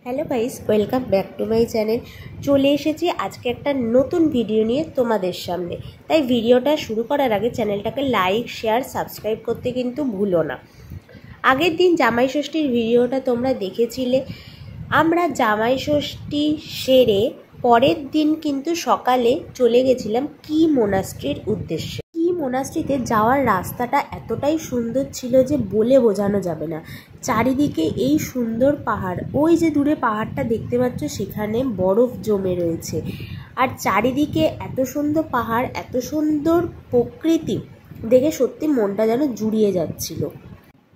Hello guys, welcome back to my channel. চলে এসেছি আজকে একটা নতুন ভিডিও নিয়ে তোমাদের সামনে। তাই ভিডিওটা শুরু করার আগে চ্যানেলটাকে লাইক, শেয়ার, সাবস্ক্রাইব করতে কিন্তু ভুলো না। আগের দিন জামাই ষষ্ঠীর ভিডিওটা তোমরা দেখেছিলে। আমরা জামাই ষষ্ঠী সেরে পরের দিন কিন্তু সকালে চলে গেছিলাম কি মোনাস্ট্রির উদ্দেশ্যে। কি মোনাস্ট্রিতে যাওয়ার রাস্তাটা এতটাই সুন্দর ছিল যে বলে বোঝানো যাবে না। চারিদিকে এই সুন্দর পাহাড়, ওই যে দূরে পাহাড়টা দেখতে পাচ্ছ সেখানে বরফ জমে রয়েছে। আর চারিদিকে এত সুন্দর পাহাড়, এত সুন্দর প্রকৃতি দেখে সত্যি মনটা যেন জুড়িয়ে যাচ্ছিল।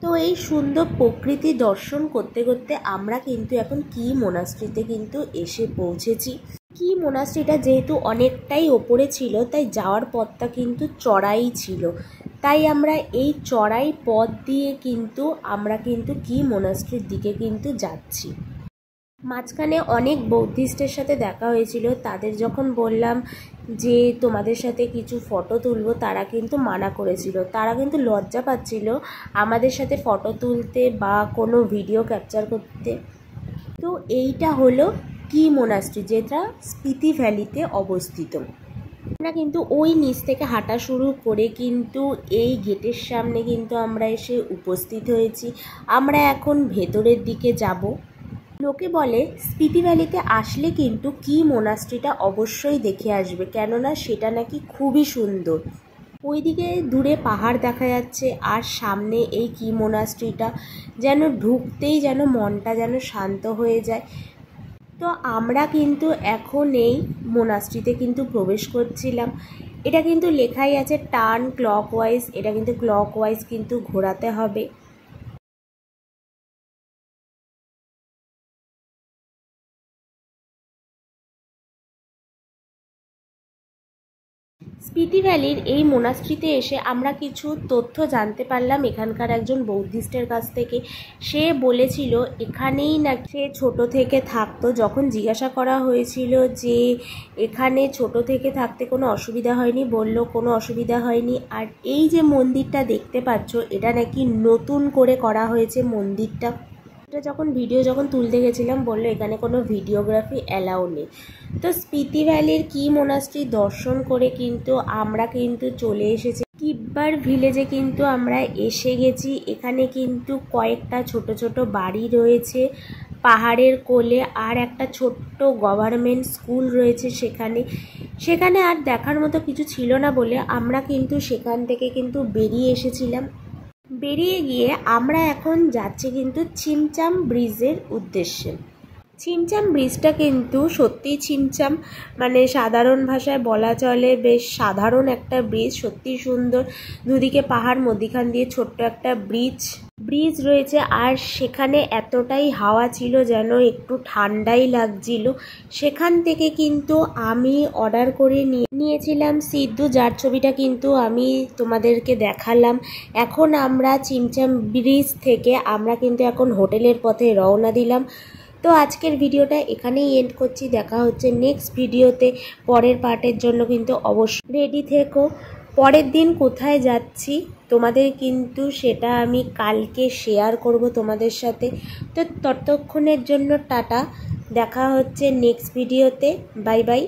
তো এই সুন্দর প্রকৃতি দর্শন করতে করতে আমরা কিন্তু এখন কি মোনাস্ট্রিতে কিন্তু এসে পৌঁছেছি। কি মোনাস্ট্রিটা যেহেতু অনেকটাই ওপরে ছিল, তাই যাওয়ার পথটা কিন্তু চড়াই ছিল। তাই আমরা এই চড়াই পথ দিয়ে কিন্তু কি মোনাস্ট্রির দিকে কিন্তু যাচ্ছি। মাঝখানে অনেক বৌদ্ধিস্টের সাথে দেখা হয়েছিল। তাদের যখন বললাম যে তোমাদের সাথে কিছু ফটো তুলবো, তারা কিন্তু মানা করেছিল। তারা কিন্তু লজ্জা পাচ্ছিল আমাদের সাথে ফটো তুলতে বা কোনো ভিডিও ক্যাপচার করতে। তো এইটা হলো কি মোনাস্ট্রি, যেটা স্পিতি ভ্যালিতে অবস্থিত। আমরা কিন্তু ওই নিচ থেকে হাঁটা শুরু করে কিন্তু এই গেটের সামনে কিন্তু আমরা এসে উপস্থিত হয়েছি। আমরা এখন ভেতরের দিকে যাব। লোকে বলে স্পিতি ভ্যালিতে আসলে কিন্তু কি মোনাস্ট্রিটা অবশ্যই দেখে আসবে, কেননা সেটা নাকি খুবই সুন্দর। ওইদিকে দূরে পাহাড় দেখা যাচ্ছে আর সামনে এই কি মোনাস্ট্রিটা, যেন ঢুকতেই যেন মনটা যেন শান্ত হয়ে যায়। তো আমরা কিন্তু এখন এই মোনাস্ট্রিতে কিন্তু প্রবেশ করছিলাম। এটা কিন্তু লেখাই আছে টার্ন ক্লকওয়াইজ, এটা কিন্তু ক্লকওয়াইজ কিন্তু ঘোরাতে হবে। স্পিতি ভ্যালির এই মোনাস্ট্রিতে এসে আমরা কিছু তথ্য জানতে পারলাম এখানকার একজন বৌদ্ধিস্টের কাছ থেকে। সে বলেছিল এখানেই নাকি সে ছোট থেকে থাকতো। যখন জিজ্ঞাসা করা হয়েছিল যে এখানে ছোট থেকে থাকতে কোনো অসুবিধা হয়নি, বলল কোনো অসুবিধা হয়নি। আর এই যে মন্দিরটা দেখতে পাচ্ছ, এটা নাকি নতুন করে করা হয়েছে মন্দিরটা। এটা যখন তুলতে গেছিলাম বললো এখানে কোনো ভিডিওগ্রাফি অ্যালাউ নেই। তো স্পিতি ভ্যালির কি মোনাস্ট্রি দর্শন করে কিন্তু আমরা কিন্তু চলে এসেছি কিব্বার ভিলেজে। কিন্তু আমরা এসে গেছি। এখানে কিন্তু কয়েকটা ছোট ছোট বাড়ি রয়েছে পাহাড়ের কোলে, আর একটা ছোট্ট গভর্নমেন্ট স্কুল রয়েছে সেখানে আর দেখার মতো কিছু ছিল না বলে আমরা কিন্তু সেখান থেকে কিন্তু বেরিয়ে এসেছিলাম। বেরিয়ে গিয়ে আমরা এখন যাচ্ছি কিন্তু ছিমছাম ব্রিজের উদ্দেশ্যে। ছিমছাম ব্রিজটা কিন্তু সত্যিই ছিমছাম, মানে সাধারণ ভাষায় বলা চলে বেশ সাধারণ একটা ব্রিজ, সত্যি সুন্দর। দুদিকে পাহাড়, মধ্যিখান দিয়ে ছোট্ট একটা ব্রিজ রয়েছে। আর সেখানে এতটাই হাওয়া ছিল যেন একটু ঠান্ডাই লাগছিল। সেখান থেকে কিন্তু আমি অর্ডার করে নিয়েছিলাম সিদ্ধু, যার ছবিটা কিন্তু আমি তোমাদেরকে দেখালাম। এখন আমরা ছিমছাম ব্রিজ থেকে আমরা কিন্তু এখন হোটেলের পথে রওনা দিলাম। তো আজকের ভিডিওটা এখানেই এন্ড করছি। দেখা হচ্ছে নেক্সট ভিডিওতে। পরের পার্টের জন্য কিন্তু অবশ্যই রেডি থেকো। পরের দিন কোথায় যাচ্ছি তোমাদের কিন্তু সেটা আমি কালকে শেয়ার করব তোমাদের সাথে। তো ততক্ষণের জন্য টাটা, দেখা হচ্ছে নেক্সট ভিডিওতে। Bye bye.